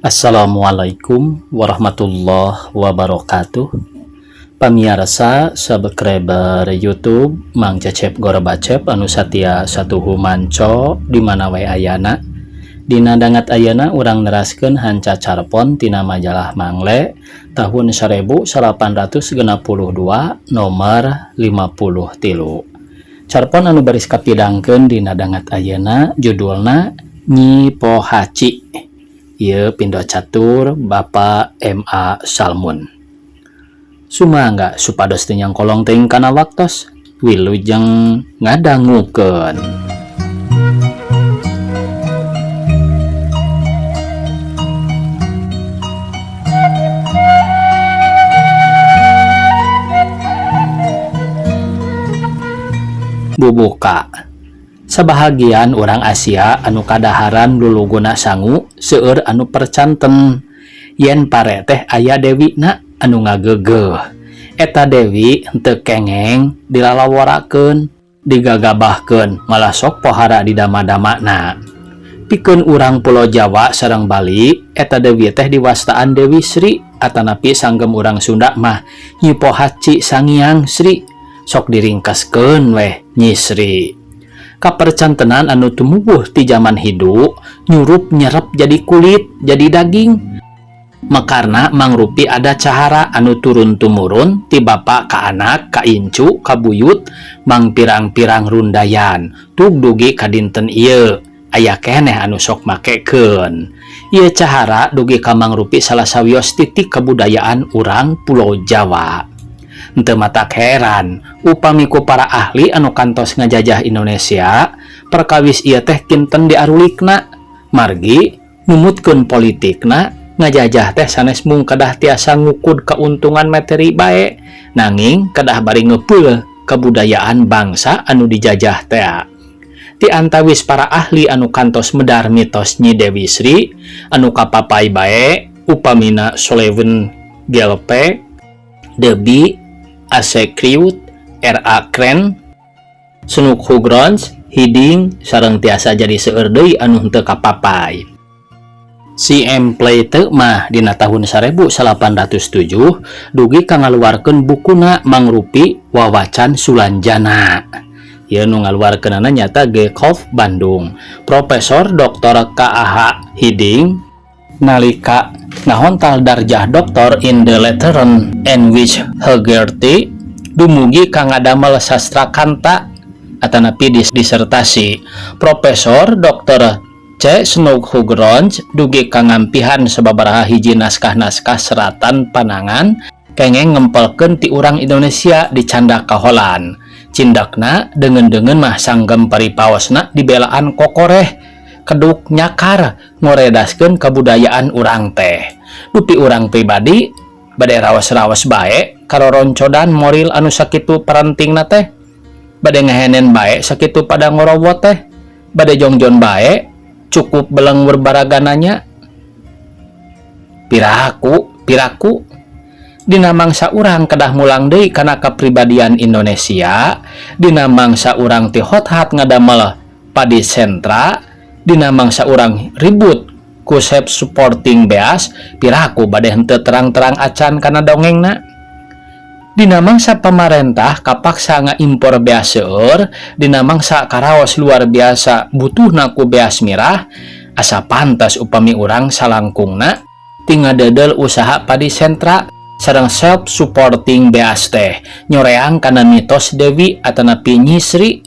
Assalamualaikum warahmatullahi wabarakatuh. Pamirsa subscriber YouTube Mang Cecep Gorabacep anu satia satuhu manco di mana wae ayana. Dina dangat ayana urang neraskeun hanca carpon tina majalah Mangle tahun 1862 nomor 53. Carpon anu baris kapidangkeun dina dangat ayana judulna Nyi Pohaci. Ieu pindo catur Bapak M.A. Salmun. Sumangga supados teu nyangkolong teuing kana waktos, wilujeng ngadangukeun. Bubuka. Sebahagian orang Asia anu kadaharan luluguna sangu seueur anu percanten yen pare teh aya dewina anu ngagegeh. Eta dewi henteu kengeng dilalaworakeun, digagabahkeun, malah sok pohara didama-damakna. Pikeun urang Pulau Jawa sareng Bali eta dewi teh diwastaan Dewi Sri atanapi sanggem urang Sunda mah Nyi Pohaci Sangiang Sri. Sok diringkaskeun weh Nyi Sri. Kapercantenan anu tumubuh ti zaman hidu nyurup nyerep jadi kulit jadi daging makarna mangrupi ada cahara anu turun-tumurun ti bapa ka anak ka incu ka buyut mang pirang-pirang rundayan tug dugi ka dinten ieu aya keneh anu sok makekeun. Ieu cahara dugi ka mangrupi salah sawios titik kebudayaan urang Pulau Jawa. Henteu matak heran upami ku para ahli anu kantos ngajajah Indonesia perkawis ieu teh kinten diarulikna margi numutkeun politikna ngajajah teh sanes mung kedah tiasa ngukud keuntungan materi bae nanging kedah bari ngeupeul kebudayaan bangsa anu dijajah teh. Ti antawis para ahli anu kantos medar mitos Nyi Dewi Sri anu kapapai bae upamina Soleven Gelpe, Debi Asekriut, R.A. Kren, Snuk Hugrons, Hiding, sareng tiasa jadi seueur deui anu henteu kapapai. Si Empley teu mah dina tahun 1807 dugi ka ngaluarkeun bukuna mangrupi Wawacan Sulanjana. Ieu nu ngaluarkeunana nyata Gekhof Bandung. Profesor Dr. K.A.H. Hiding nalika ngahontal darjah doktor in the Lateran and which Hegarty dumugi ka ngadamel sastra kanta atanapi disertasi. Profesor Dr. C. Snug Hugrons dugi ka ngampihan sababaraha hiji naskah-naskah seratan panangan kengeng ngempelkeun ti urang Indonesia di canda kaholan. Cindakna deungeun-deungeun mah sanggem paripaosna dibelaan kokoreh keduk nyakar ngoredaskeun kebudayaan urang teh. Dupi urang pribadi bade raos-raos bae karoroncodan moral anu sakitu parentingna teh, bade ngehenen bae sakitu pada ngorowot teh, bade jongjon bae cukup beleng berbaragananya. Piraku dina mangsa urang kedah mulang deui kana kapribadian Indonesia, dina mangsa urang teh hot-hat ngadamel padi sentra, dina mangsa urang ribut ku self supporting beas, piraku bade henteu terang-terang acan kana dongengna. Dina mangsa pamarentah kapaksa ngaimpor beas seueur, dina mangsa karaos luar biasa butuhna ku beas mirah, asa pantas upami urang salangkungna tinggal dedel usaha padi sentra sareng self supporting beas teh nyoreang kana mitos Dewi atanapi Nyi Sri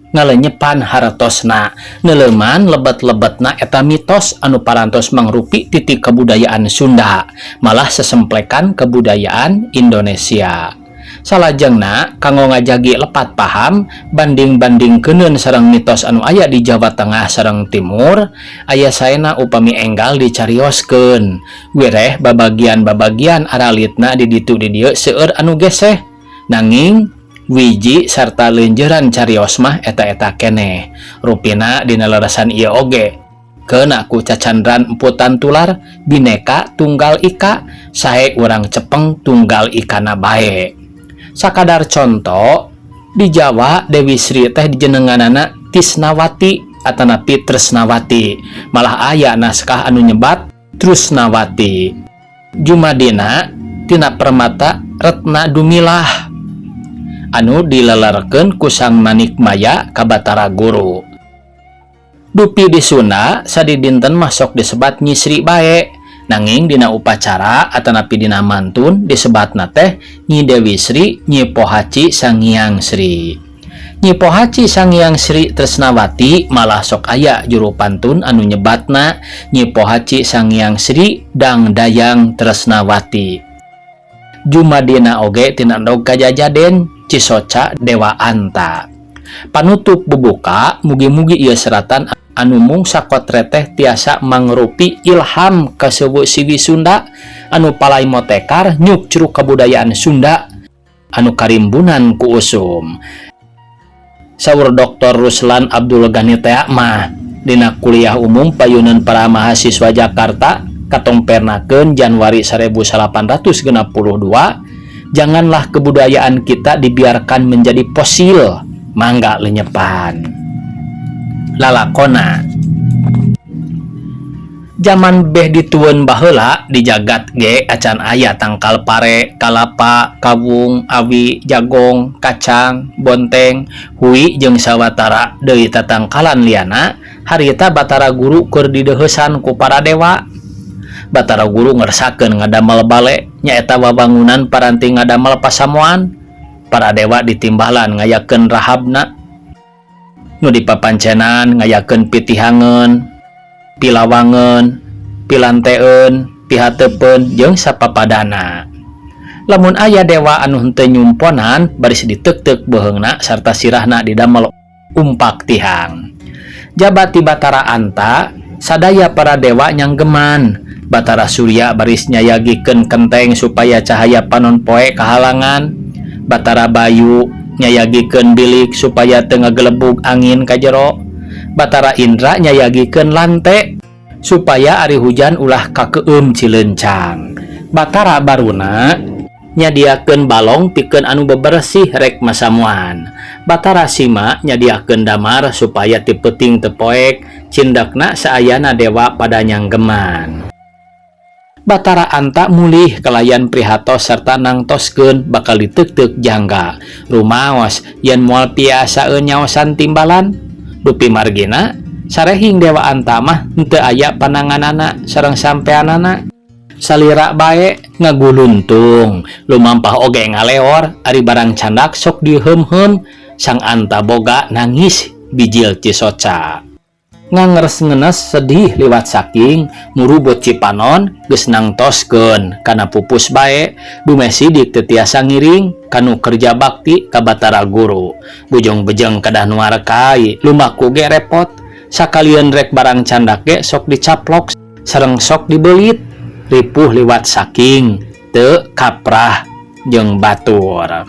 ngalenyepan hartosna neuleman lebet-lebetna eta mitos anu parantos mangrupi titik kebudayaan Sunda malah sesemplekan kebudayaan Indonesia. Salajengna kanggo ngajagi lepat paham banding-bandingkeun sareng mitos anu aya di Jawa Tengah sareng Timur aya saena upami enggal dicarioskeun wireh babagian-babagian aralitna di ditu di dieu seueur anu geseh nanging wiji sarta leunjeuran carios mah eta-eta keneh. Rupina dina leresan ieu oge keuna ku cacandran emputan tular bineka tunggal ika sae urang cepeng tunggal ikana bae. Sakadar contoh di Jawa Dewi Sri teh dijenenganana Tisnawati atanapi Tresnawati. Malah aya naskah anu nyebat Trusnawati. Jumadina tina permata Retna Dumilah anu dilelerkeun ku Sang Manikmaya ka Batara Guru. Dupi di Sunda sadi dinten masuk disebat Nyi Sri bae, nanging dina upacara atanapi dina mantun disebatna teh Nyi Dewi Sri Nyi Pohaci Sanghyang Sri. Nyi Pohaci Sanghyang Sri Tresnawati malah sok aya juru pantun anu nyebatna Nyi Pohaci Sanghyang Sri Dang Dayang Tresnawati. Jumadina oge tina endog kajajaden Cisoca Dewa Anta. Panutup bubuka mugi-mugi ieu seratan anu mung sakotre teh tiasa mangrupi ilham ka seueuh siwi Sunda anu palai motekar nyuk curug kabudayaan Sunda anu karimbunan ku usum. Saur Dr. Ruslan Abdul Ghani teh mah dina kuliah umum payunan para mahasiswa Jakarta katong pernakeun Januari 1862, janganlah kebudayaan kita dibiarkan menjadi fosil, mangga lenyepan. Lalakona. Zaman beh ditueun baheula di jagat ge acan aya tangkal pare, kalapa, kawung, awi, jagong, kacang, bonteng, hui jeung sawatara deui tatangkalan liana harita Batara Guru keur dideuheusan ku para dewa. Batara Guru ngersakeun ngadamel bale nyaeta wabangunan paranti ngadamel pasamuan. Para dewa ditimbalan ngayakeun rahabna. Nu dipapancenan ngayakeun pitihangeun, pilawangeun, pilanteun, pihatepeun jeung sapapadana. Lamun aya dewa anu henteu nyumponan baris diteuk-teuk beheungna sarta sirahna didamel umpak tihang. Jabat ti Batara Anta sadaya para dewa nyanggeman. Batara Surya baris nyayagikeun kenteng supaya cahaya panon poe kahalangan. Batara Bayu nyayagikeun bilik supaya teu ngagelebug angin ka jero. Batara Indra nyayagikeun lante supaya ari hujan ulah kakeueum cileuncang. Batara Baruna nyadiakeun balong pikeun anu bebersih rek masamuan. Batara Sima nyadiakeun damar supaya ti peuting teu poek cindakna saayana dewa pada nyanggeman. Batara Anta mulih kalayan prihatos serta nangtoskeun bakal diteuk-teuk jangga rumaos yen moal piasaeun nyaosan timbalan. Dupi margina sarehing Dewa Anta mah henteu aya pananganana sareng sampeanana. Salira bae ngaguluntung, lumampah oge ngaleor ari barang candak sok diheum-heum. Sang Anta boga nangis bijil Cisoca. Ngangers ngenes sedih liwat saking murubut Cipanon geus nangtoskeun kana pupus bae dumesi dik teu tiasa ngiring kanu kerja bakti ka Batara Guru. Bujung bejeng kadah nuar kai lumaku ge repot sakalian rek barang candak ge sok dicaplok sareng sok dibelit ripuh liwat saking teu kaprah jeung batur.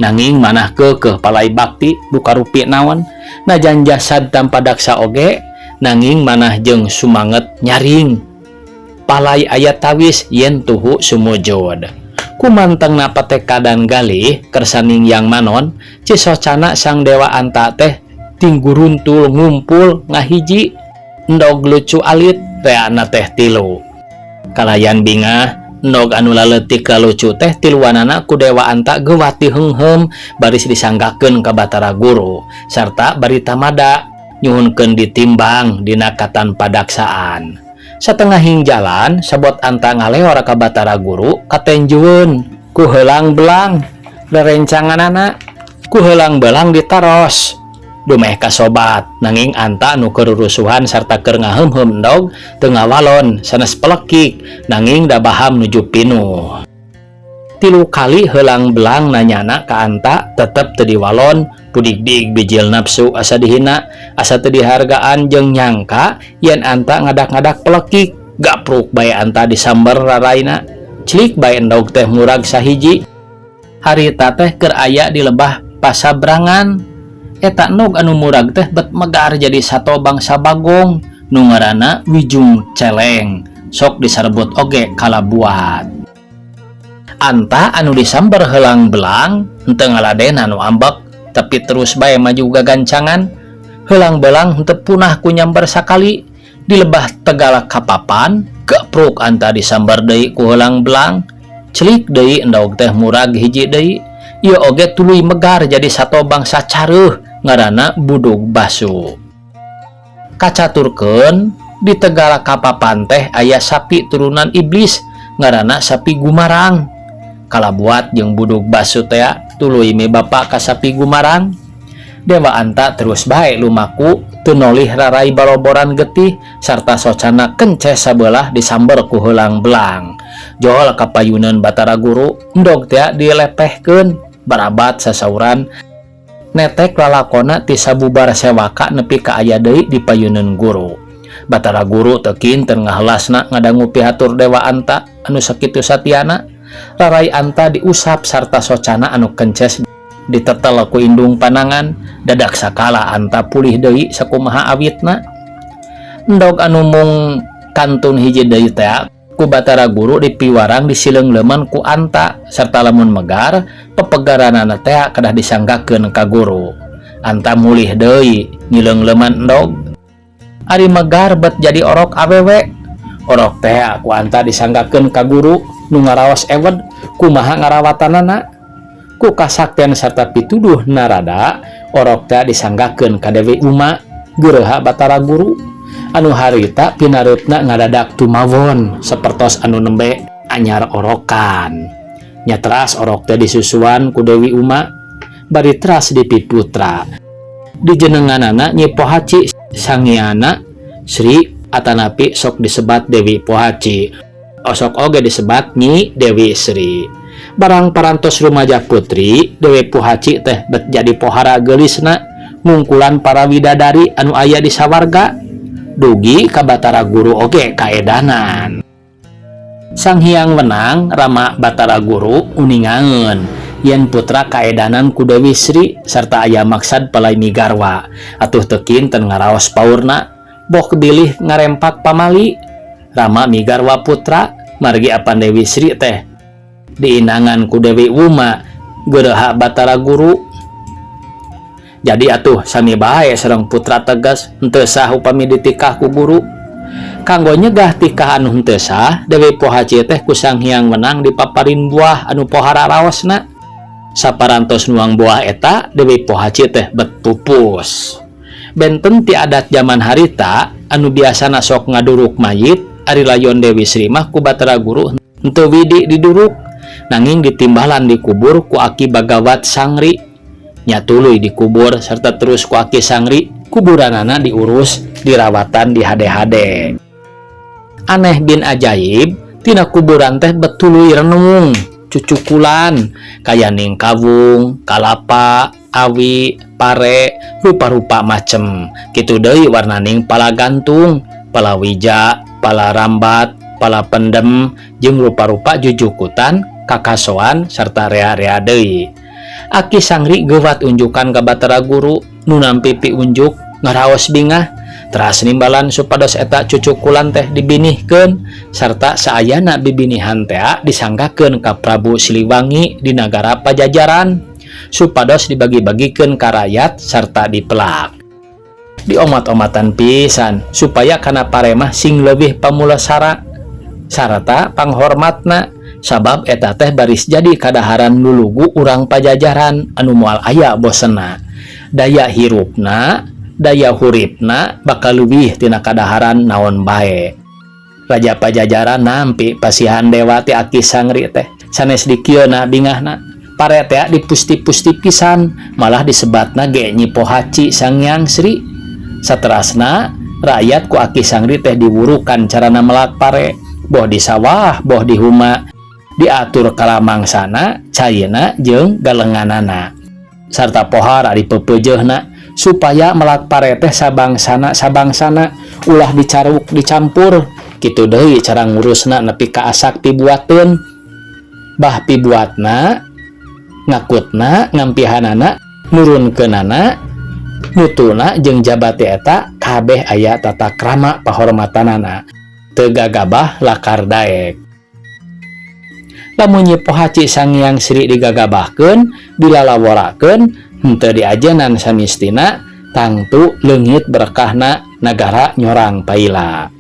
Nanging manah keukeuh palai bakti buka rupi naon najan jasad tanpa daksa oge nanging manah jeung sumanget nyaring palai ayat tawis yen tuhu sumujud. Kumantengna patekadan galih kersaning yang manon Cisocana sang Dewa Anta teh tingguruntul ngumpul ngahiji endog lucu alit reana teh 3. Kalayan bingah endog anu laletik lucu teh tiluanana ku Dewa Anta gewati heungheum baris disanggakeun ka Batara Guru sarta bari tamada nyuhunkeun ditimbang dina katan padaksaan. Satengahing jalan sabot Anta ngaleor ka Batara Guru katenjueun ku heulang belang rerencanganana ku heulang belang ditaros dumeh kasobat nanging Anta nu kerurusuhan sarta keur ngaheum-heum endog teu ngawalon sanes pelekik nanging da baham nuju pinuh. 3 kali heulang belang nanyana ka Anta tetep teu diwalon. Pudik-dik bijil nafsu asa dihina asa teu dihargaan jeung nyangka yen Anta ngadak-ngadak pelekik gapruk bae Anta disamber raraina cilik bae endog teh murag sahiji. Harita teh keur aya di lebah pasabrangan eta endog anu murag teh bet megar jadi sato bangsa bagong nu ngaranna Wijung Celeng sok disarebut oge kalabuat. Anta anu disamber heulang belang henteu ngaladen anu ambek tapi terus bae maju gagancangan. Heulang belang henteu punah ku nyamber sakali di lebah Tegala kapapan Gapruk anta disambar deui ku heulang belang. Celik deui endog teh murag hiji deui. Ieu oge tuluy megar jadi sato bangsa careuh ngaranna Budug Basu. Kacaturkeun di Tegala Kapapan teh aya sapi turunan iblis ngaranna sapi Gumarang. Kalabuat jeung Budug Basu teh tuluy me bapa ka sapi Gumarang. Dewa Anta terus bae lumaku teu nolih rarai baloboran getih sarta socana kenceh sabelah disamber ku heulang belang. Johol kapayuneun Batara Guru endog teh dilepehkeun barabat sasauran netek lalakona ti sabubar sewaka nepi ka aya deui di payuneun guru. Batara Guru teu kinten ngahelasna ngadangu pihatur Dewa Anta anu sakitu satyana. Rarai Anta diusap sarta socana anu kences ditetel ku indung panangan. Dadak sakala Anta pulih deui sakumaha awitna. Endog anu mung kantun hiji deui teh ku Batara Guru dipiwarang disilengleman ku Anta sarta lamun megar pepegaranana teh kedah disanggakeun ka guru. Anta mulih deui ngileungleman endog. Ari megar bet jadi orok awewe. Orok teh ku Anta disanggakeun ka guru nu ngaraos ewed kumaha ngarawatanana. Ku kasaktian sarta pituduh narada orok teh disanggakeun ka Dewi Uma geureuha Batara Guru. Anu harita pinareupna ngadadak tumawon sapertos anu nembe anyar orokan. Nya teras orok teh disusuan ku Dewi Uma bari teras dipiputra. Dijenenganana Nyi Pohaci Sanghyana Sri atanapi sok disebat Dewi Pohaci. Osok oge disebat Nyi Dewi Sri. Barang parantos rumaja putri Dewi Pohaci teh bet jadi pohara geulisna ngungkulan para widadari anu aya di sawarga. Dugi ka Batara Guru oge kaedanan. Sang Hyang Wenang Rama Batara Guru uningaeun yen putra kaedanan ku Dewi Sri sarta aya maksad palai migarwa. Atuh teu kinten ngaraos paurna boh kebilih ngarempak pamali. Rama migarwa putra margi apan Dewi Sri teh diinangan ku Dewi Uma geureuha Batara Guru. Jadi atuh sami bae sareng putra tegas henteu sah upami ditikah ku guru. Kanggo nyegah tikah anu henteu sah, Dewi Pohaci teh ku Sang Hyang Wenang dipaparin buah anu pohara raosna. Saparantos nuang buah eta Dewi Pohaci teh bet pupus. Benten ti adat zaman harita anu biasana sok ngaduruk mayit, ari layon Dewi Sri mah ku Batara Guru henteu widi diduruk nanging ditimbalan dikubur ku Aki Bagawat Sangri. Nya tuluy dikubur serta terus ku Aki Sangri kuburanana diurus dirawatan di hade-hade. Aneh bin ajaib tina kuburan teh betuluy renung cucukulan kayaning kawung, kalapa, awi, pare, rupa-rupa macem. Kitu deui warnaning pala gantung, pala wija, pala rambat, pala pendem jeung rupa-rupa jujukutan, kakasoan sarta rea-rea deui. Aki Sangri gewat unjukan ka Batara Guru nu nampi piunjuk ngaraos bingah teras nimbalan supados eta cucukulan teh dibinihkeun sarta saayana bibinihan teh disanggakeun ka Prabu Siliwangi di nagara Pajajaran supados dibagi-bagikeun ka rakyat sarta dipelak. Diomat-omatan pisan supaya kana paremah sing leuwih pamulasara sarta panghormatna. Sabab eta teh baris jadi kadaharan nulugu urang Pajajaran anu moal aya bosena. Daya hirupna, daya huripna bakal leuwih tina kadaharan naon bae. Raja Pajajaran nampi pasihan dewa ti Aki Sangri teh sanes dikieuna bingahna. Pare teh dipusti-pusti pisan, malah disebatna ge Nyi Pohaci Sanghyang Sri. Saterasna rakyat ku Aki Sangri teh diwurukan carana melak pare, boh di sawah, boh di huma. Diatur kalamangsana, cayeuna jeung galenganana. Sarta pohara dipepeujeuhna supaya melak pare teh sabangsana ulah dicaruk dicampur. Kitu deui cara ngurusna nepi ka asak pibuateun. Bah pibuatna, ngakutna, ngampihanana, nurunkeunana, mutuna jeung jabate eta kabeh aya tata krama pahormatanana. Teu gagabah lakar daek. Lamun Nyi Pohaci Sanghyang Sri digagabahkeun, dilalaworakeun, henteu diajenan samistina, tangtu leungit berkahna nagara nyorang paila.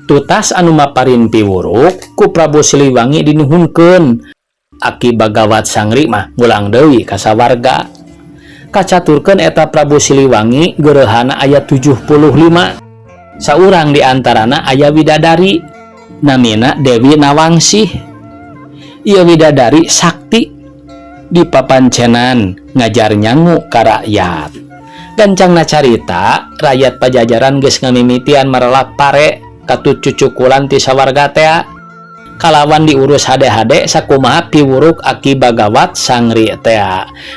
tutas anu maparin piwuruk ku Prabu Siliwangi dinuhunkeun aki bagawat sangri mah ngulang deui ka sawarga. Kacaturkeun eta Prabu Siliwangi geureuhana aya 75. Saurang diantarana aya widadari namina Dewi Nawangsih. Ieu widadari sakti dipapancenan ngajar nyangu ka rakyat. Gancangna carita rakyat Pajajaran geus ngamimitian marelak pare katut cucukulan ti sawarga teh kalawan diurus hade-hade sakumaha piwuruk aki bagawat sangri teh.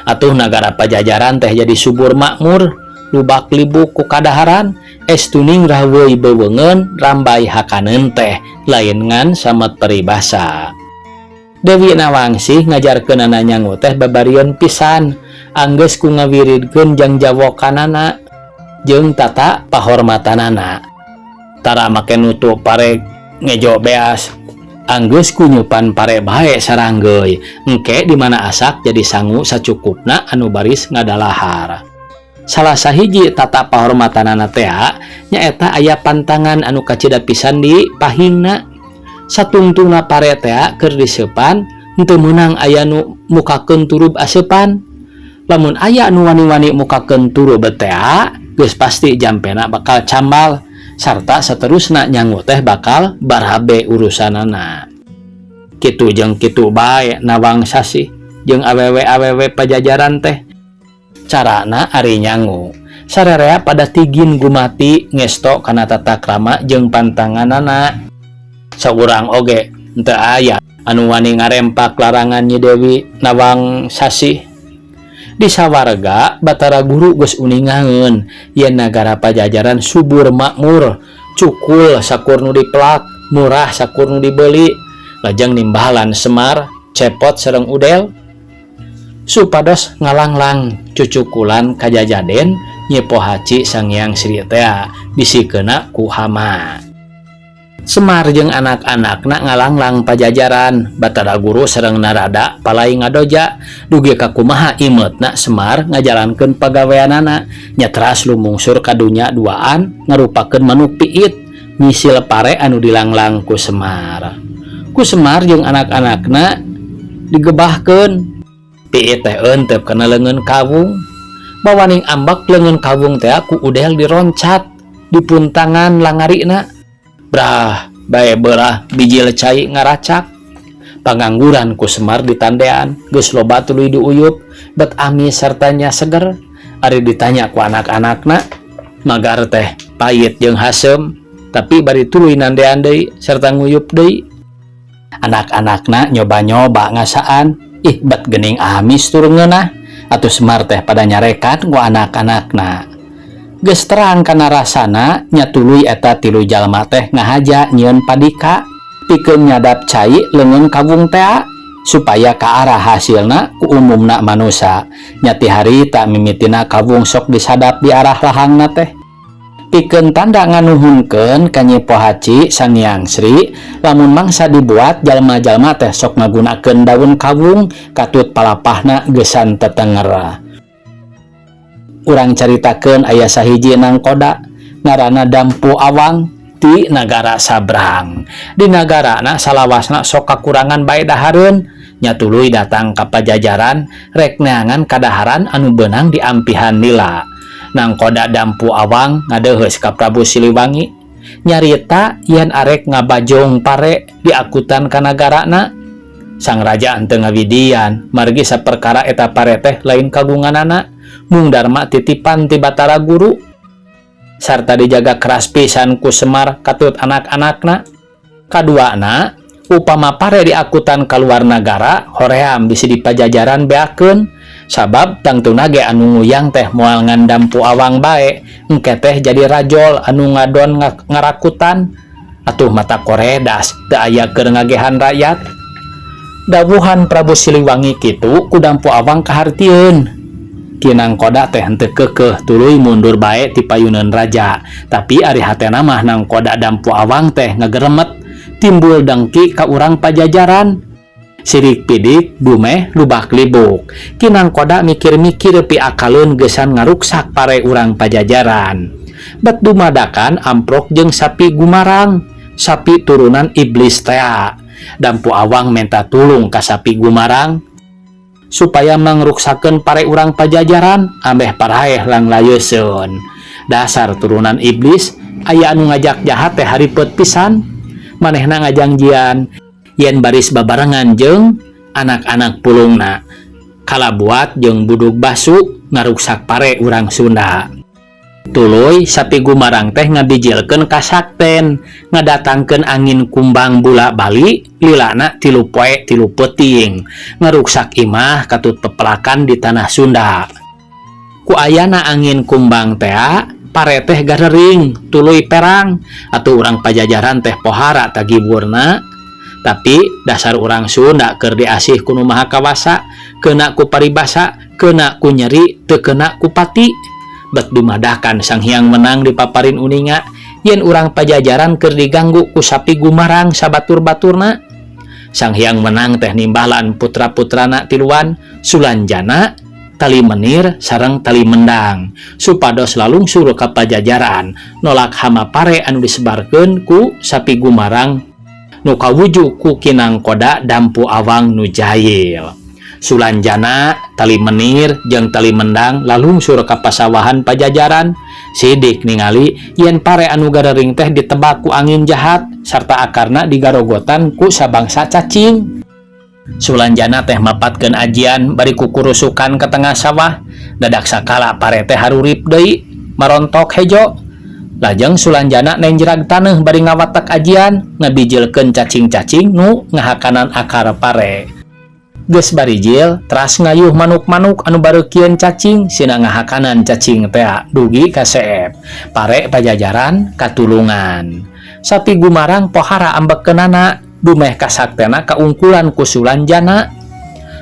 Atuh nagara Pajajaran teh jadi subur makmur, lubak libuk ku kadaharan, estuning raweuy beweungeun rambai hakaneun teh lain ngan samet peribasa. Dewi Nawangsih ngajarkeunana nyangu teh babarieun pisan, anggeus ku ngawiridkeun jangjawokanana jeung tata pahormatanana. Tara make nutu pare ngejo beas, anggeus ku nyupan pare bae saranggeui, engke di mana asak jadi sangu sacukupna anu baris ngadalahar. Salah sahiji tata pahormatanana teh nyaeta aya pantangan anu kacida pisan di pahingna. Satungtungna pare teh keur diseupan henteu meunang aya nu mukakeun turub aseupan. Lamun aya anu wani-wani mukakeun turub teh geus pasti jampena bakal cambal sarta saterusna nyangu teh bakal barabe urusanana. Kitu jeung kitu bae Nawangsih jeung awewe-awewe Pajajaran teh carana ari nyangu. Sarerea pada tigin gumati ngesto kana tata krama jeung pantanganana. Saurang oge henteu aya anu wani ngarempak larangan Nyi Dewi Nawangsih. Di sawarga Batara Guru geus uningaeun yen nagara Pajajaran subur makmur, cukul sakur nu diplak, murah sakur nu dibeuli, lajeng nimbalan Semar, Cepot sareng Udel supados ngalanglang cucukulan kajajaden Nyi Pohaci Sanghyang Sri teh disikeuna ku Hama. Semar jeung anak-anakna ngalanglang Pajajaran. Batara Guru sareng Narada palai ngadoja dugi ka kumaha imeutna Semar ngajalankeun pagaweanana, nyatras lumungsur ka dunya duaan ngarupakeun manuk piit misil pare anu dilanglang ku Semar. Ku Semar jeung anak-anakna digebahkeun piit teh eunteup kana leungeun kawung. Bawaning ambak leungeun kawung teh ku Udel dironcat di puntangan langarina. Brah, bae beurah biji lecai ngaracak. Pangangguran ku Semar ditandean, geus loba tuluy diuyup, bet amis sartanya seger. Ari ditanya ku anak-anakna, magar teh pait jeung hasem, tapi bari tuluy nandean deui sarta nguyup deui. Anak-anakna nyoba-nyoba ngasaan, ih bet geuning amis tur ngeunah. Atuh Semar teh pada nyarekan ku anak-anakna. Geus terang kana rasana nya tuluy eta tilu jalma teh ngahaja nyieun padika pikeun nyadap cai leungeun kawung teh supaya ka arah hasilna ku umumna manusia. Nya ti harita mimitina kawung sok disadap di arah lahangna teh. Pikeun tanda nganuhunkeun ka Nyi Pohaci Sanghyang Sri lamun mangsa dibuat jalma-jalma teh sok ngagunakeun daun kawung katut palapahna geusan tetenger. Urang caritakeun aya sahiji nangkoda ngaranna Dampu Awang ti nagara sabrang. Di nagarana salawasna sok kakurangan bae dahareun, nya tuluy datang ka Pajajaran rek neangan kadaharan anu beunang di ampihan lila. Nangkoda Dampu Awang ngadeuheus ka Prabu Siliwangi nyarita yen arek ngabajong pare di akutan ka nagarana. Sang raja henteu ngawidian margi saperkara eta pare teh lain kagunganana, mung Darma titipan ti Batara Guru sarta dijaga keras pisan ku Semar katut anak-anakna. Kaduana upama pare di akutan kaluar nagara hoream bisi di Pajajaran beakeun, sabab tangtuna ge anu nguyang teh moal ngan Dampu Awang bae engke teh jadi rajol anu ngadon ngarakutan. Atuh mata koredas teu aya keur ngagehan rakyat. Dawuhan Prabu Siliwangi kitu ku Dampu Awang kahartieun. Kinang koda teh henteu keukeuh tuluy mundur bae ti payuneun raja, tapi ari hatena mah nang koda Dampu Awang teh ngageremet timbul dengki ka urang Pajajaran. Sirik pidik dumeh lubak libuk, kinang koda mikir-mikir pi akaleun geusan ngaruksak pare urang Pajajaran. Bet dumadakan amprok jeung sapi gumarang sapi turunan iblis tea. Dampu awang minta tulung ka sapi gumarang supaya mangruksakeun pare urang pajajaran ambeh paraeh lang layeseun. Dasar turunan iblis, aya anu ngajak jahat teh haripet pisan. Manehna ngajangjian yen baris babarengan jeung anak-anak pulungna kalabuat jeung budug basu ngaruksak pare urang Sunda. Tuluy sapi gumarang teh ngabijilkeun ka sakten ngadatangkeun angin kumbang bula bali lilana 3 poe 3 peuting ngaruksak imah katut pepelakan di tanah Sunda. Ku ayana angin kumbang teh pare teh garering tuluy perang atuh urang pajajaran teh pohara tagiburna. Tapi dasar urang Sunda keur diasih ku nu maha kawasa, keuna ku paribasa, keuna ku nyeri, teu keuna ku pati. Bet dumadahkan Sang Hyang Menang dipaparin uninga yen urang pajajaran keur diganggu ku sapi gumarang sabatur-baturna. Sang Hyang Menang teh nimbalan putra-putrana tiluan Sulanjana, Tali Menir sareng Tali Mendang supados lalungsur ka pajajaran nolak hama pare anu disebarkeun ku sapi gumarang nu kawuju ku Kinangkoda Dampu Awang nu jahil. Sulanjana, Tali Menir, jeung Tali Mendang lalungsur ka pasawahan pajajaran sidik ningali yen pare anu garering teh ditebak ku angin jahat sarta akarna digarogotan ku sabangsa cacing. Sulanjana teh mapatkeun ajian bari kukurusukan ke tengah sawah, dadak sakala pare teh harurip deui marontok hejo. Lajeng Sulanjana nenjrag taneuh bari ngawatek ajian ngabijilkeun cacing-cacing nu ngahakanan akar pare. Geus barijil teras ngayuh manuk-manuk anu bareukieun cacing sina ngahakanan cacing teh dugi ka seep. Pare pajajaran katulungan. Sapi gumarang pohara ambekeunana dumeh kasaktena kaungkulan ku Sulanjana.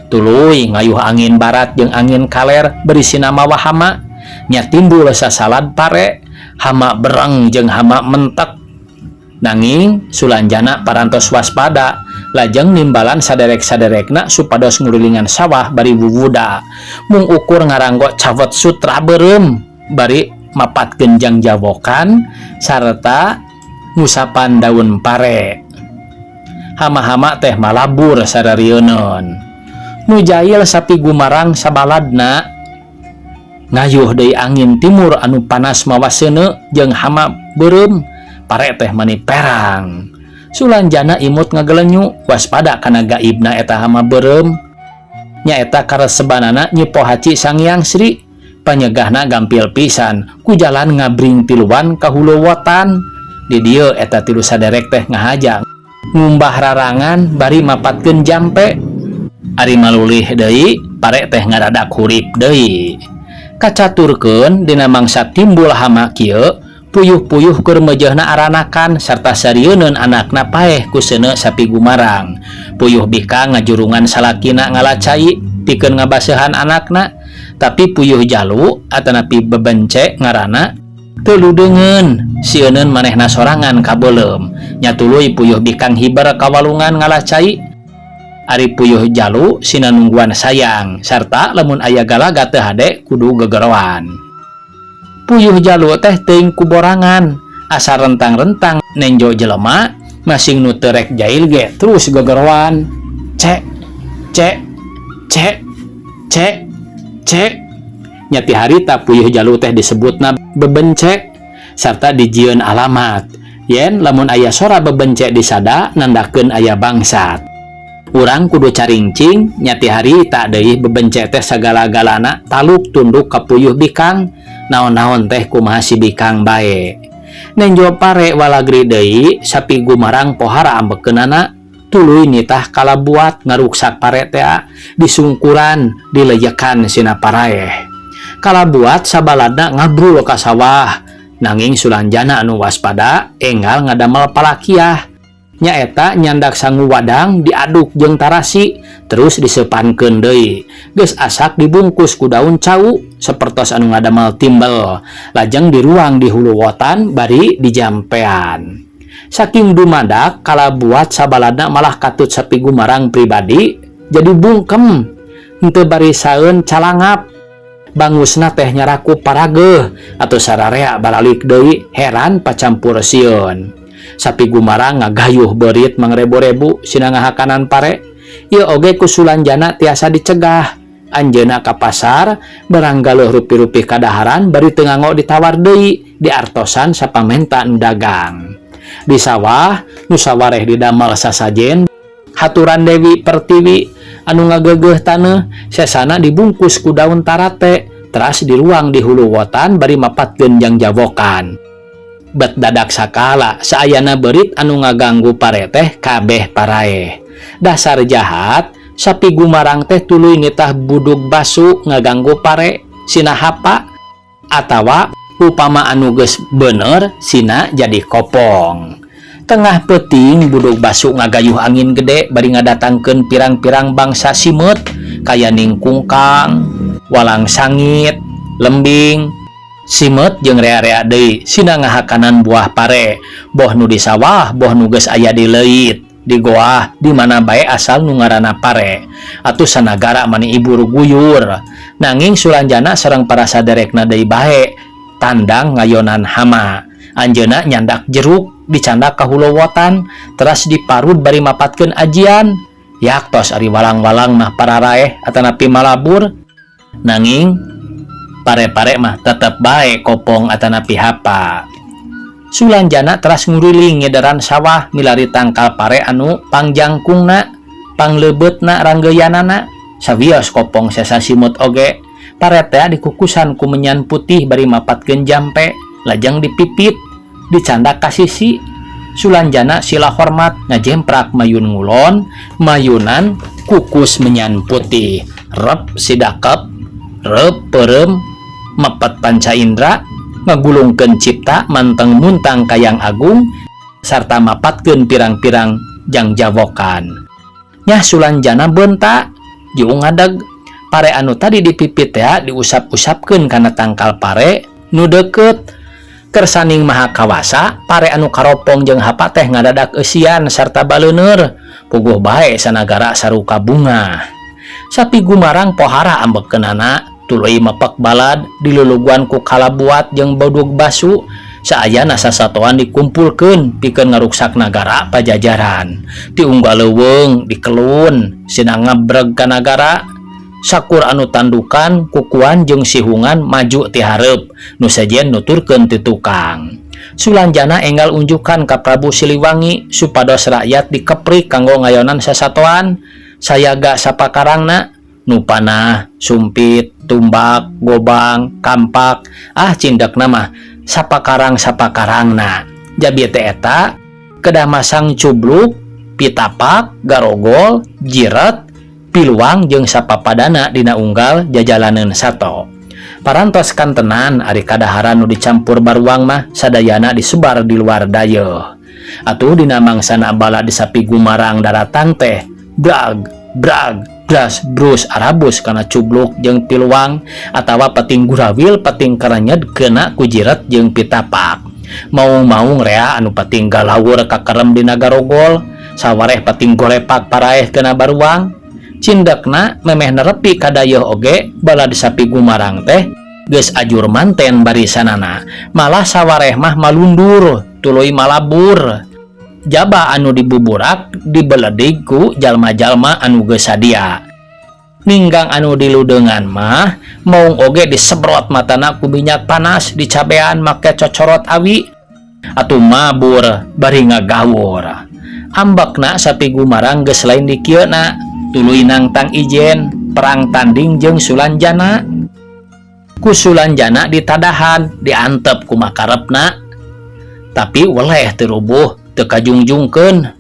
Tuluy ngayuh angin barat jeung angin kaler berisina mawa hama nya timbul sasalad pare hama bereng jeung hama mentek. Nanging Sulanjana parantos waspada lajeng nimbalan saderek-saderekna supados ngurulingan sawah bari wuwuda mung ukur ngaranggo cawet sutra beureum bari mapat genjang jawokan sarta ngusapan daun pare. Hama-hama teh malabur sararieun. Nu jahil sapi gumarang sabaladna ngayuh deui angin timur anu panas mawa seuneu jeung hama beureum pare teh mani perang. Sulanjana imut ngagelenyu waspada kana gaibna eta hama beureum nya eta karesebanana Nyi Pohaci Sang Hyang Sri panyegahna gampil pisan ku jalan ngabring tiluan ka hulu wetan. Di dieu eta tilu saderek teh ngahajang ngumbah rarangan bari mapatkeun jampe. Ari malulih deui pare teh ngaradak hurip deui. Kacaturkeun dina mangsa timbul hama kieu puyuh-puyuh keur meujeuhna aranakan sarta sarieun anakna paeh ku seuneu sapi gumarang. Puyuh bikang ngajurungan salakina ngalacai pikeun ngabaseuhan anakna, tapi puyuh jalu atanapi bebence ngaranna teu ludeungeun sieun manehna sorangan kabeuleum. Nya tuluy puyuh bikang hiber kawalungan ngalacai. Ari puyuh jalu sina nungguan sayang sarta lamun aya galaga teu hade kudu gegeroan. Puyuh jalu teh teuing kuborangan asa rentang-rentang nenjo jelema masing nu teu rek jahil ge terus gegeroan. Cek cek cek cek cek nya ti harita puyuh jalu teh disebutna bebencek sarta dijieun alamat yen lamun aya sora bebencek di sada nandakeun aya bangsat. Urang kudu caringcing nya ti harita deui bebencek teh sagala-galana taluk tunduk ka puyuh bikang naon-naon teh kumaha si bikang bae. Nenjo pare walagri deui sapi gumarang pohara ambekeunana tuluy nitah kalabuat ngaruksak pare teh disungkuran dilejekan sina paraeh. Kalabuat sabaladna ngabrul ka sawah nanging Sulanjana anu waspada enggal ngadamel palakiah. Nyaeta nyandak sangu wadang diaduk jeung tarasi terus disepankeun deui geus asak dibungkus ku daun cau sapertos anu ngadamel timbel lajeng diruang di hulu wotan bari dijampean. Saking dumadak kalabuat sabaladna malah katut sapi gumarang pribadi jadi bungkem henteu bari saeun calangap bangusna teh nyaraku parageuh atuh sararea balalik deui heran pacampur sieun. Sapi gumarang ngagayuh berit mangrebo-rebu sina ngahakanan pare. Ieu oge ku Sulanjana tiasa dicegah. Anjeuna ka pasar baranggaluh rupi-rupi kadaharan bari teu nganggo ditawar deui diartosan sapamenta nu dagang. Di sawah nu sawareh didamel sasajen haturan Dewi Pertiwi anu ngageugeuh taneuh sesana dibungkus ku daun tarate teras diruang di hulu wotan bari mapatkeun jangjawokan. Bet dadak sakala saayana berit anu ngaganggu pare teh kabeh parae. Dasar jahat sapi gumarang teh tuluy nitah budug basu ngaganggu pare sina hapa atawa upama anu geus bener sina jadi kopong. Tengah peuting budug basu ngagayuh angin gede bari ngadatangkeun pirang-pirang bangsa simet kaya ning kungkang, walang sangit, lembing, simet jeung rea-rea deui sina ngahakanan buah pare, boh nu di sawah, boh nu geus aya di leuit, di goah, di mana bae asal nu ngaranna pare. Atuh sanagara mani ibur guyur. Nanging Sulanjana sareng para saderekna deui bae tandang ngayonan hama. Anjeuna nyandak jeruk dicandak ka hulowotan teras diparud bari mapatkeun ajian. Yak tos ari walang-walang mah pararaeh atanapi malabur. Nanging pare-pare mah tetep bae kopong atanapi hapa. Sulanjana teras nguriling ngederan sawah milari tangkal pare anu pangjangkungna, panglebeutna ranggeyanana, sawios kopong sesa simut oge. Pare teh dikukusan ku menyan putih bari mapatkeun jampe, lajang dipipit, dicandak ka sisi. Sulanjana sila hormat ngajemprak mayun ngulon, mayunan kukus menyan putih, rep sidakep, rep perem, mepet panca indra, ngagulungkeun cipta manteng muntang kayang agung sarta mapatkeun pirang-pirang jangjawokan. Nya Sulanjana beunta jeung ngadeg pare anu tadi dipipit teh diusap-usapkeun kana tangkal pare nu deukeut. Kersaning maha kawasa pare anu karopong jeung hapa teh ngadadak eusian sarta baleuneur puguh bae sanagara saruka bunga. Sapi gumarang pohara ambekkeunana tuluy mepek balad diluluguan ku kalabuat jeung bodog basu saayana sasatoan dikumpulkeun pikeun ngaruksak nagara pajajaran. Ti unggal leuweung dikelun sina ngabreg ka nagara. Sakur anu tandukan kukuan jeung sihungan maju ti hareup nu sejen nuturkeun ti tukang. Sulanjana enggal unjukan ka Prabu Siliwangi supados rakyat dikeprik kanggo ngayonan sasatoan sayaga sapakarangna nu panah, sumpit, tumbak, gobang, kampak, cindekna mah sapakarang-sapakarangna. Jabi teh eta kedah masang cubluk, pitapak, garogol, jiret, piluang jeung sapapadana dina unggal jajalaneun sato. Parantos kantenan ari kadaharan nu dicampur baruang mah sadayana disebar di luar dayeuh. Atuh dina mangsana bala di sapi gumarang daratan teh brag brag bras brus arabus kana cubluk jeung piluang atawa peting gurawil peting karanyed kena ku jiret jeung pitapak. Maung-maung rea anu peting galawur kakerem dina garogol sawareh peting golepak paraeh kena baruang. Cindekna memeh nerepi kadayeuh oge bala di sapi gumarang teh geus ajur manten barisanana malah sawareh mah malundur tuluy malabur. Jaba anu dibuburak dibeledig ku jalma-jalma anu geus sadia. Ninggang anu diludeungan mah maung oge disebrot matana ku minyak panas dicabean make cocorot awi atuh mabur bari ngagawur. Ambekna sapi gumarang geus lain di kieuna tuluy nangtang ijen perang tanding jeung Sulanjana. Ku Sulanjana ditadahan diantep ku makarepna tapi weleh teu rubuh teu kajungjungkeun.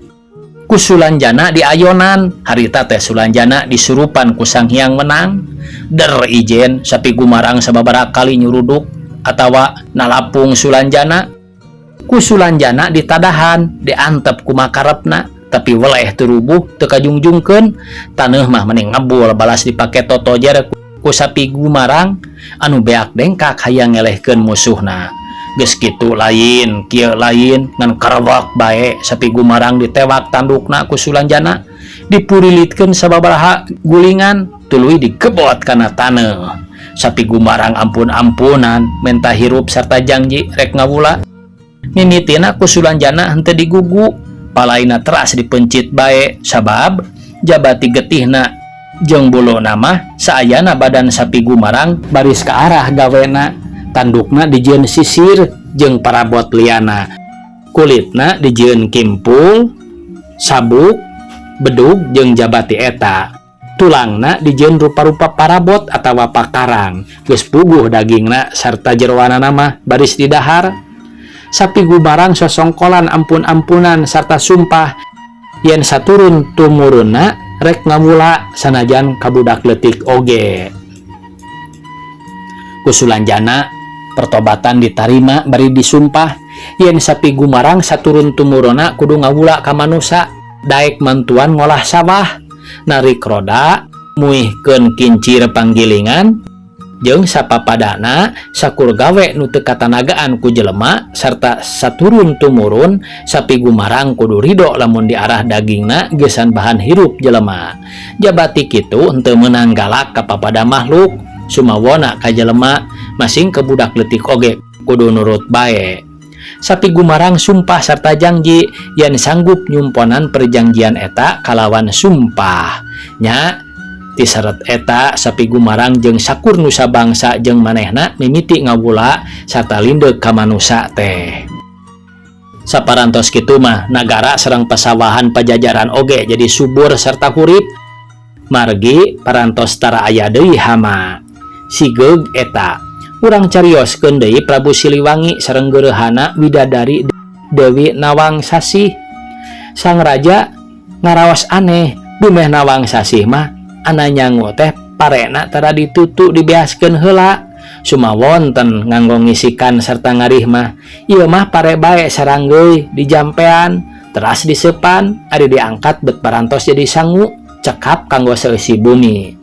Ku Sulanjana diayonan harita teh Sulanjana disurupan ku Sang Hyang Wenang der ijen sapi gumarang sababaraha kali nyuruduk atawa nalapung Sulanjana. Ku Sulanjana ditadahan diantep ku makarepna tapi weleh teu rubuh teu kajungjungkeun. Taneuh mah mending ngabul balas dipake totojer ku sapi gumarang anu beak dengkak hayang ngelehkeun musuhna. Geus kitu lain kieu lain ngan karebak bae sapi gumarang ditewak tandukna ku Sulanjana dipurilitkeun sababaraha gulingan tuluy digebot kana taneuh. Sapi gumarang ampun-ampunan menta hirup sarta janji rek ngawula. Mimitina ku Sulanjana henteu digugu, palaina teras dipencit bae sabab jabati getihna jeung buluna mah saayana badan sapi gumarang baris ke arah gawena, tandukna dijieun sisir jeung parabot liana, kulitna dijieun kimpul, sabuk, bedug jeung jabati eta, tulangna dijieun rupa-rupa parabot atawa pakarang, geus puguh dagingna sarta jeroana mah baris di dahar. Sapi gumarang sosongkolan ampun-ampunan sarta sumpah yen saturun tumurunna rek ngamula sanajan kabudak leutik oge. Ku Sulanjana pertobatan ditarima bari disumpah yen sapi gumarang saturun tumuruna kudu ngawula ka manusa, daek mantuan ngolah sawah, narik roda, muihkeun kincir panggilingan, jeung sapapadana sakur gawe nu teu katanagaan ku jelema sarta saturun tumurun sapi gumarang kudu ridho lamun diarah dagingna geusan bahan hirup jelema. Jabati kitu henteu meunang galak ka papada makhluk, sumawona ka jelema masing ke budak leutik oge kudu nurut bae. Sapi gumarang sumpah sarta janji yen sanggup nyumponan perjanjian eta kalawan sumpah nya. Ti syarat eta sapi gumarang jeung sakur nusa bangsa jeung manehna mimiti ngawula sarta lindeug ka manusa teh. Saparantos kitu mah nagara sareng pasawahan pajajaran oge jadi subur sarta hurip. Margi parantos tara aya deui hama. Sigeug eta urang carioskeun deui Prabu Siliwangi sareng geureuhana Widadari Dewi Nawangsasih. Sang raja ngaraos aneh, dumeh Nawangsasih mah ana nyangu teh parena tara ditutu dibeaskeun heula, sumawonten nganggo ngisikan sarta ngarih mah ieu mah pare bae saranggeui dijampean teras disepan ari diangkat bet parantos jadi sangu cekap kanggo saeusi bumi.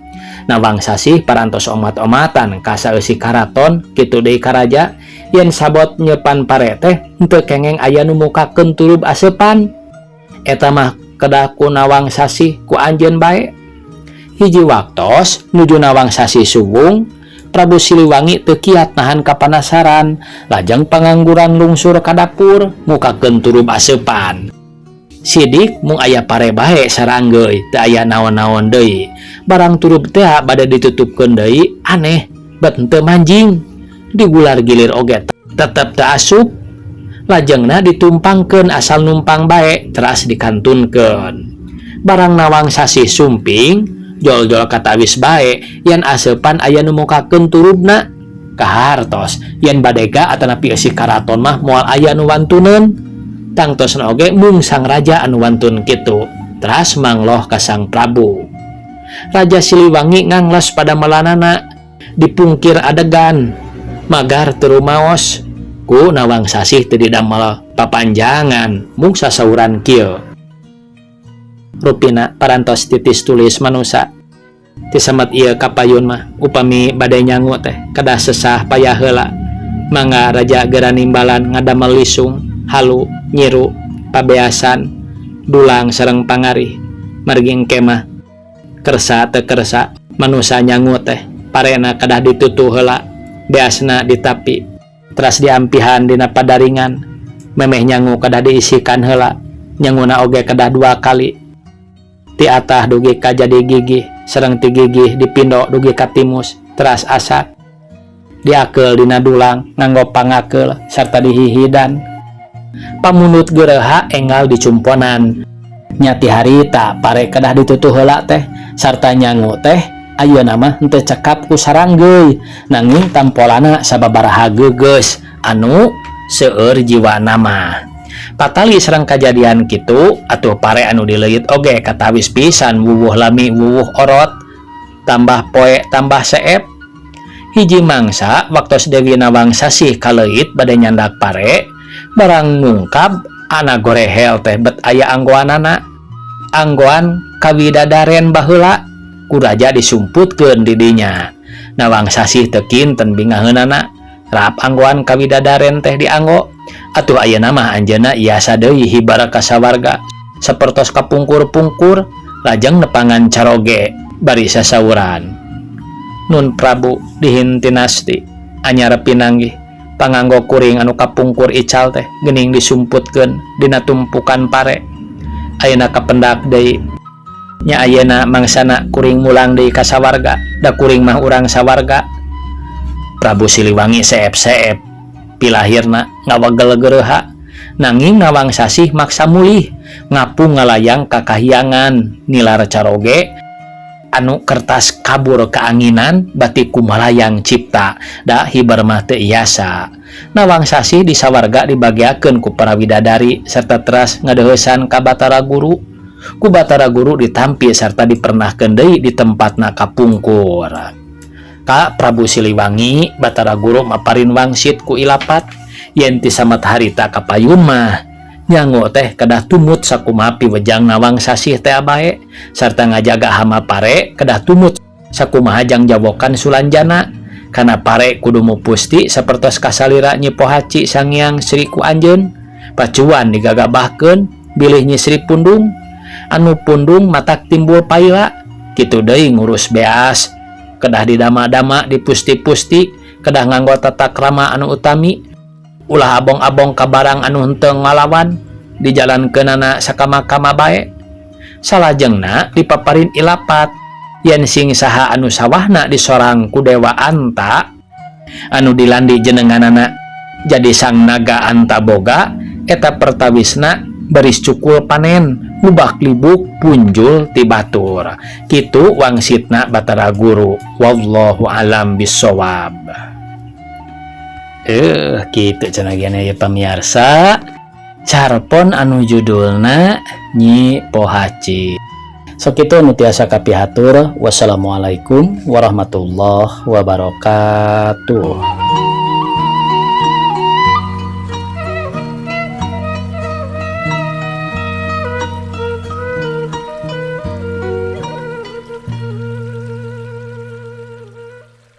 Nawangsasih parantos omat-omatan ka saeusi karaton kitu deui ka raja yen sabot nyepan pare teh henteu kengeng aya nu mukakeun turub asepan, eta mah kedah ku Nawangsasih ku anjeun bae. Hiji waktos nuju Nawangsasih subung, Prabu Siliwangi teu kiat nahan kapanasaran, lajeng pangangguran lungsur ka dapur mukakeun turub asepan. Sidik mung aya pare bae saranggeui teu aya naon-naon deui. Barang turub teh bade ditutupkeun deui aneh bet henteu manjing. Digular gilir oge tetep teu asup. Lajengna ditumpangkeun asal numpang bae teras dikantunkeun. Barang Nawangsasih sumping jol-jol katawis bae yen asepan aya nu mukakeun turubna, kahartos yen badega atanapi eusi karaton mah moal aya nu wantuneun. Tangtosna oge mung sang raja anu wantun kitu teras mangloh ka sang Prabu. Raja Siliwangi nganglos pada melanana dipungkir adegan magar teu rumaos ku Nawangsasih teu didamel papanjangan mung sasauran kieu. Rupina parantos titis tulis manusa ti samet ieu kapayun mah upami bade nyangu teh kedah sesah payah heula mangga raja geura nimbalan ngadamel lisung, halu, nyiru, pabeasan, dulang sareng pangarih. Margi engke mah kersa teu kersa manusa nyangu teh parena kedah ditutu heula, beasna ditapi teras diampihan dina padaringan. Memeh nyangu kedah diisikan heula, nyanguna oge kedah 2 kali. Ti atah dugi ka jadi gigih sareng ti gigih dipindo dugi ka timus teras asak diakeul dina dulang nganggo pangakeul sarta dihihidan. Pamunut geureuha enggal dicumponan nya ti harita pare kedah ditutu heula teh sarta nyangu teh ayeuna mah henteu cekap ku saranggeui nanging tampolana sababaraha geugeus anu seueur jiwana mah. Patali sareng kajadian kitu atuh pare anu dileuyit oge katawis pisan wuwuh lami wuwuh orot tambah poe tambah seep. Hiji mangsa waktos Dewi Nawangsasih kaleuyit bade nyandak pare barang ngungkap ana gorehel teh bet aya anggoanana. Anggoan kawidadaren baheula ku raja disumputkeun di dinya. Nawangsasih teu kinten bingaheunana rap anggoan kawidadaren teh dianggo. Atuh ayeuna mah anjeunna iasa deui hibar ka sawarga sapertos kapungkur-pungkur lajeng nepangan caroge bari sasauran. Nun Prabu dihintinasti anyar pinanggih panganggo kuring anu kapungkur ical teh geuning disumputkeun dina tumpukan pare. Ayeuna kapendak deui nya ayeuna mangsana kuring mulang deui ka sawarga, da kuring mah urang sawarga. Prabu Siliwangi seep-seep pilahirna ngawagel geureha nanging ngawang sasih maksa mulih ngapu ngalayang ka kahyangan nilar caroge anu kertas kabur keanginan batik kumalayang cipta da hibar mah teu iasa. Nawang sasih di sawarga dibagiakeun ku para widadari serta teras ngadeuheusan ka Batara Guru. Ku Batara Guru ditampi serta dipernahkeun deui di tempatna kapungkur. Ka Prabu Siliwangi Batara Guru maparin wangsit ku ilapat yen ti samet harita kapayun mah nyango teh kedah tumut sakumaha piwejang nawang sasih teh abae sarta ngajaga hama pare kedah tumut sakumaha jang jawokan sulanjana kana pare kudu mupusti sapertos kasalira Nyi Pohaci Sanghyang Sri ku anjeun pacuan digagabahkeun bilih Nyi Sri Pundung anu pundung matak timbul paila kitu deui ngurus beas kedah didama-dama dipusti-pusti kedah nganggo tata krama anu utami ulah abong-abong ka barang anu henteu ngalawan dijalankeunana sakama-kama bae. Salajengna dipaparin ilapat yen sing saha anu sawahna disorang ku Dewa Anta anu dilandi jenenganana jadi sang naga Anta boga eta pertawisna baris cukul panen lubak libuk punjul ti batur. Kitu wangsitna Batara Guru. Wallahu alam bissawab. Kitu cenah ya pamirsa. Carpon anu judulna Nyi Pohaci. Sakitu anu tiasa kapihatur. Wassalamualaikum warahmatullahi wabarakatuh.